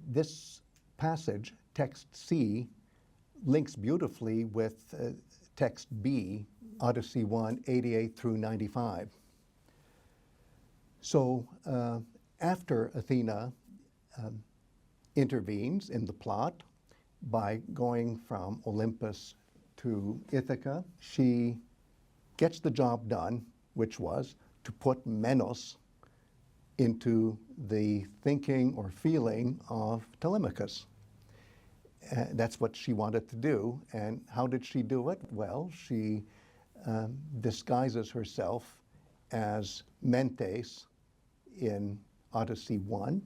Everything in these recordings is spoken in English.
this passage, text C, links beautifully with text B, Odyssey 1, 88 through 95. So after Athena intervenes in the plot by going from Olympus to Ithaca, she gets the job done, which was to put menos into the thinking or feeling of Telemachus. That's what she wanted to do. And how did she do it? Well, she disguises herself as Mentēs in Odyssey 1,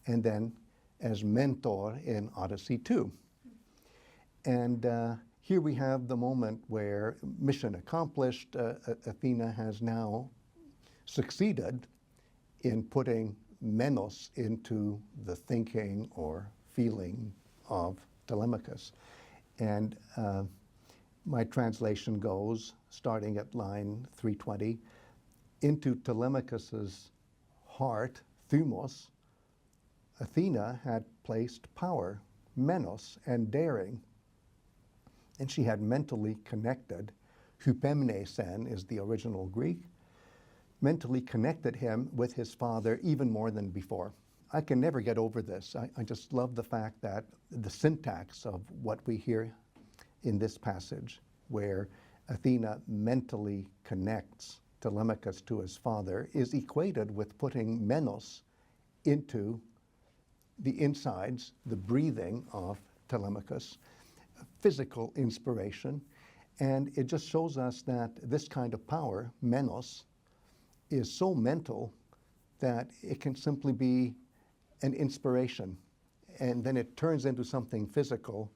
and then as Mentōr in Odyssey 2. And here we have the moment where mission accomplished. Athena has now succeeded in putting menos into the thinking or feeling of Telemachus. And my translation goes, starting at line 320, into Telemachus's heart, thūmos, Athena had placed power, menos, and daring. And she had mentally connected, hup-e-mnē-sen is the original Greek, mentally connected him with his father even more than before. I can never get over this. I just love the fact that the syntax of what we hear in this passage, where Athena mentally connects Telemachus to his father, is equated with putting menos into the insides, the breathing of Telemachus, physical inspiration. And it just shows us that this kind of power, menos, is so mental that it can simply be an inspiration. And then it turns into something physical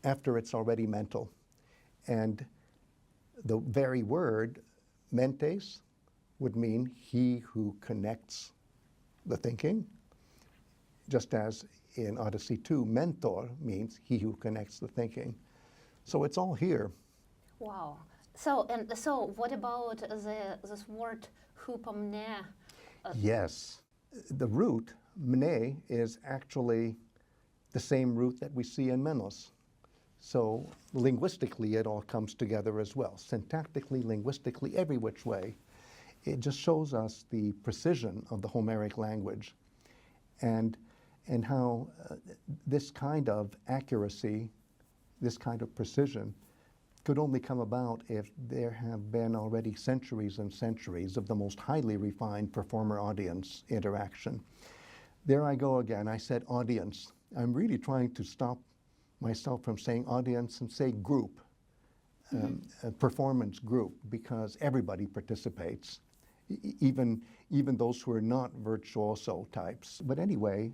after it's already mental. And the very word, mentēs, would mean he who connects the thinking, just as in Odyssey 2, mentor means he who connects the thinking. So it's all here. Wow. So what about this word hup-e-mnē? Yes. The root, mne, is actually the same root that we see in menos. So linguistically, it all comes together as well. Syntactically, linguistically, every which way. It just shows us the precision of the Homeric language and how this kind of accuracy, this kind of precision, could only come about if there have been already centuries and centuries of the most highly refined performer-audience interaction. There I go again. I said audience. I'm really trying to stop myself from saying audience and say group, a performance group, because everybody participates, even those who are not virtuoso types. But anyway,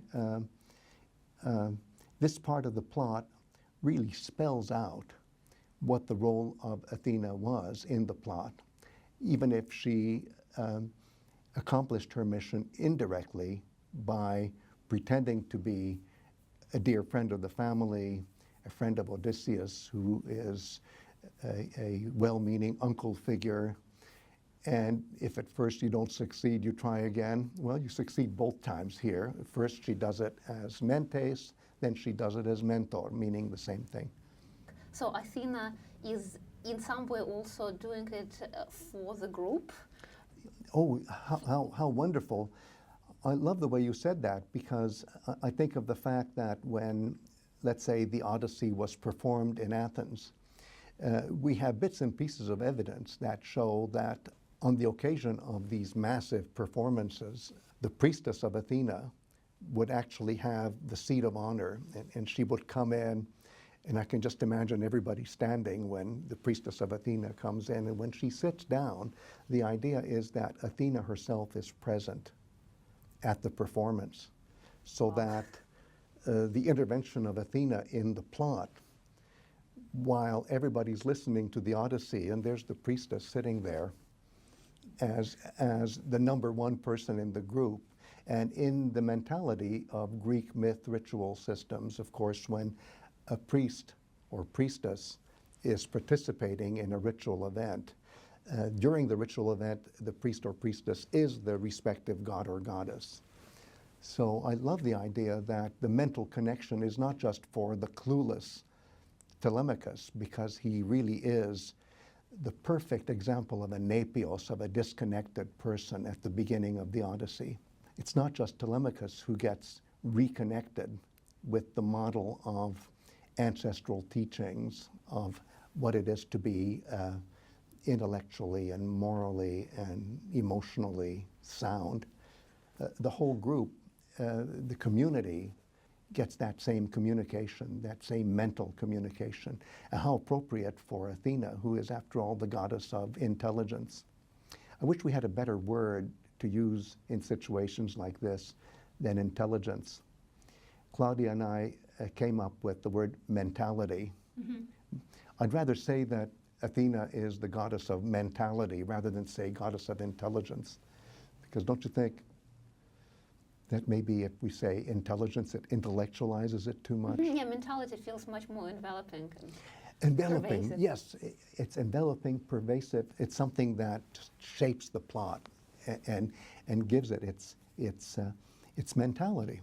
this part of the plot really spells out what the role of Athena was in the plot, even if she accomplished her mission indirectly by pretending to be a dear friend of the family, a friend of Odysseus, who is a well-meaning uncle figure. And if at first you don't succeed, you try again. Well, you succeed both times here. First she does it as Mentēs, then she does it as Mentōr, meaning the same thing. So Athena is in some way also doing it for the group? Oh, how wonderful. I love the way you said that, because I think of the fact that when, let's say, the Odyssey was performed in Athens, we have bits and pieces of evidence that show that on the occasion of these massive performances, the priestess of Athena would actually have the seat of honor, and she would come in, and I can just imagine everybody standing when the priestess of Athena comes in, and when she sits down, the idea is that Athena herself is present at the performance, so that the intervention of Athena in the plot, while everybody's listening to the Odyssey, and there's the priestess sitting there as the number one person in the group. And in the mentality of Greek myth ritual systems, of course, when a priest or priestess is participating in a ritual event, during the ritual event, the priest or priestess is the respective god or goddess. So I love the idea that the mental connection is not just for the clueless Telemachus, because he really is the perfect example of a nēpios, of a disconnected person at the beginning of the Odyssey. It's not just Telemachus who gets reconnected with the model of ancestral teachings of what it is to be intellectually and morally and emotionally sound. The whole group, the community, gets that same communication, that same mental communication. And how appropriate for Athena, who is, after all, the goddess of intelligence. I wish we had a better word to use in situations like this than intelligence. Claudia and I came up with the word mentality. Mm-hmm. I'd rather say that Athena is the goddess of mentality rather than say goddess of intelligence. Because don't you think that maybe if we say intelligence, it intellectualizes it too much? Yeah, mentality feels much more enveloping. Enveloping, pervasive. yes. It's enveloping, pervasive. It's something that shapes the plot and gives it its mentality.